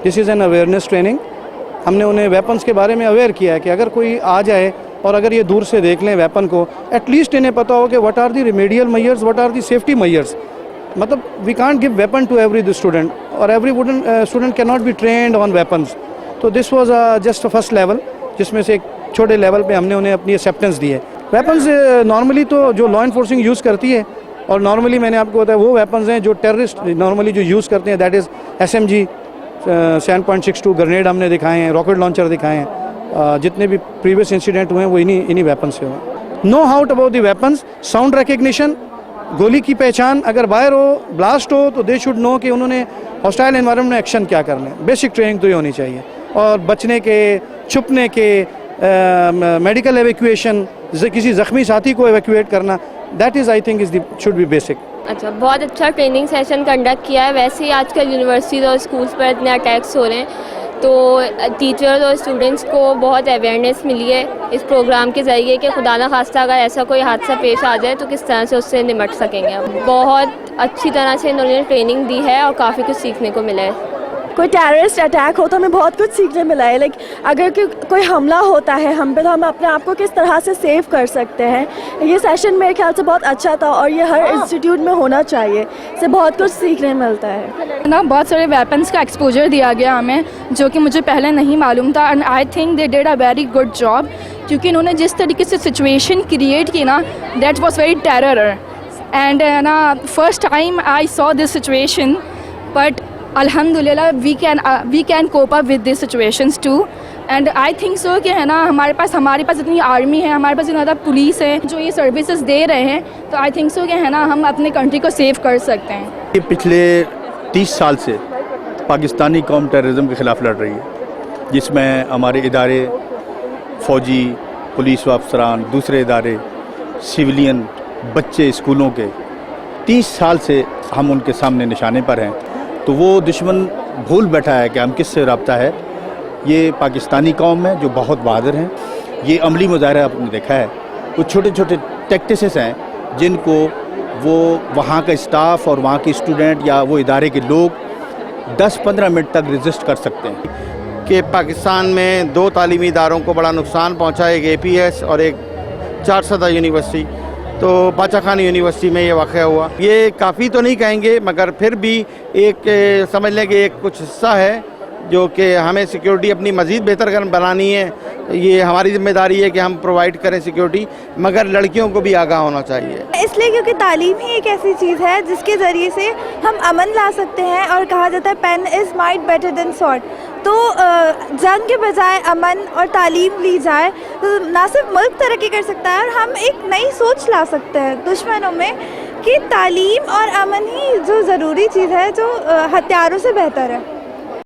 This is an awareness training. हमने उन्हें weapons के बारे में अवेयर किया है कि अगर कोई आ जाए और अगर ये दूर से देख लें वेपन को, एटलीस्ट इन्हें पता हो कि what are the remedial measures, what are the safety measures. मतलब we can't give weapon to every student और every student can not be trained on weapons. तो this was just first level, जिसमें से एक छोटे लेवल पे हमने उन्हें अपनी एक्सेप्टेंस दी है। वेपन्स नॉर्मली तो जो लॉ इन्फोर्सिंग यूज़ करती है, और नॉर्मली मैंने आपको बताया वो वेपन्स हैं जो टेररिस्ट नॉर्मली जो यूज़ करते हैं, दैट इज़ SMG 7.62 ग्रेनेड हमने दिखाए हैं, रॉकेट लॉन्चर दिखाए हैं। जितने भी प्रीवियस इंसिडेंट हुए हैं वो इन्हीं वेपन से हुए। Know how about the weapons, sound recognition, गोली की पहचान, अगर वायर हो, ब्लास्ट हो तो दे शुड नो कि उन्होंने हॉस्टाइल एनवायरनमेंट में एक्शन क्या करना है। बेसिक ट्रेनिंग तो ये होनी चाहिए। और बचने के, छुपने के, मेडिकल एवैक्यूएशन, किसी ज़ख्मी साथी को एवैक्यूएट करना, that is I think is should be basic. अच्छा, बहुत अच्छा ट्रेनिंग सेशन कंडक्ट किया है। वैसे ही आजकल यूनिवर्सिटीज़ और स्कूल्स पर इतने अटैक्स हो रहे हैं, तो टीचर्स और स्टूडेंट्स को बहुत अवेयरनेस मिली है इस प्रोग्राम के ज़रिए कि खुदा न खास्ता अगर ऐसा कोई हादसा पेश आ जाए तो किस तरह से उससे निपट सकेंगे। हम बहुत अच्छी तरह से इन्होंने ट्रेनिंग दी है और काफ़ी कुछ सीखने को मिला है। कोई टेररिस्ट अटैक हो तो हमें बहुत कुछ सीखने मिला है। लाइक अगर कोई हमला होता है हम पे, तो हम अपने आप को किस तरह से सेव कर सकते हैं। ये सेशन मेरे ख्याल से बहुत अच्छा था और ये हर इंस्टीट्यूट में होना चाहिए। इससे बहुत कुछ सीखने मिलता है ना। बहुत सारे वेपन्स का एक्सपोजर दिया गया हमें, जो कि मुझे पहले नहीं मालूम था। And I think they did a very good job, क्योंकि इन्होंने जिस तरीके से सिचुएशन क्रिएट की ना, that was very terror. And ना first time I saw this situation, but अल्हम्दुलिल्लाह we can cope up with this situations too. And I think so कि है ना, हमारे पास इतनी आर्मी है, हमारे पास इतना ज़्यादा पुलिस है जो ये सर्विसेज दे रहे हैं, तो आई थिंक सो कि है ना, हम अपने कंट्री को सेव कर सकते हैं। ये पिछले 30 साल से पाकिस्तानी कौम टेररिज्म के ख़िलाफ़ लड़ रही है, जिसमें हमारे इदारे, फ़ौजी, पुलिस अफसरान, दूसरे इदारे, सिविलियन, बच्चे स्कूलों के 30 साल से हम उनके सामने निशाने पर हैं। तो वो दुश्मन भूल बैठा है कि हम किससे रब्ता है। ये पाकिस्तानी कौम है जो बहुत बहादुर हैं। ये अमली मुजाहरा आपने देखा है। कुछ छोटे छोटे टैक्टिसेस हैं जिनको वो वहाँ का स्टाफ और वहाँ के स्टूडेंट या वो इदारे के लोग 10-15 मिनट तक रेजिस्ट कर सकते हैं। कि पाकिस्तान में 2 तालीमी इदारों को बड़ा नुकसान पहुँचा, एक APS और एक चारसदा यूनिवर्सिटी। तो बाचा खान यूनिवर्सिटी में ये वाक़या हुआ। ये काफ़ी तो नहीं कहेंगे, मगर फिर भी एक समझ लें कि एक कुछ हिस्सा है जो कि हमें सिक्योरिटी अपनी मज़ीद बेहतर बनानी है। ये हमारी जिम्मेदारी है कि हम प्रोवाइड करें सिक्योरिटी, मगर लड़कियों को भी आगाह होना चाहिए। इसलिए क्योंकि तालीम ही एक ऐसी चीज़ है जिसके ज़रिए से हम अमन ला सकते हैं। और कहा जाता है pen is might better than sword. तो जंग के बजाय अमन और तालीम ली जाए तो ना सिर्फ मुल्क तरक्की कर सकता है, और हम एक नई सोच ला सकते हैं दुश्मनों में कि तालीम और अमन ही जो ज़रूरी चीज़ है, जो हथियारों से बेहतर है।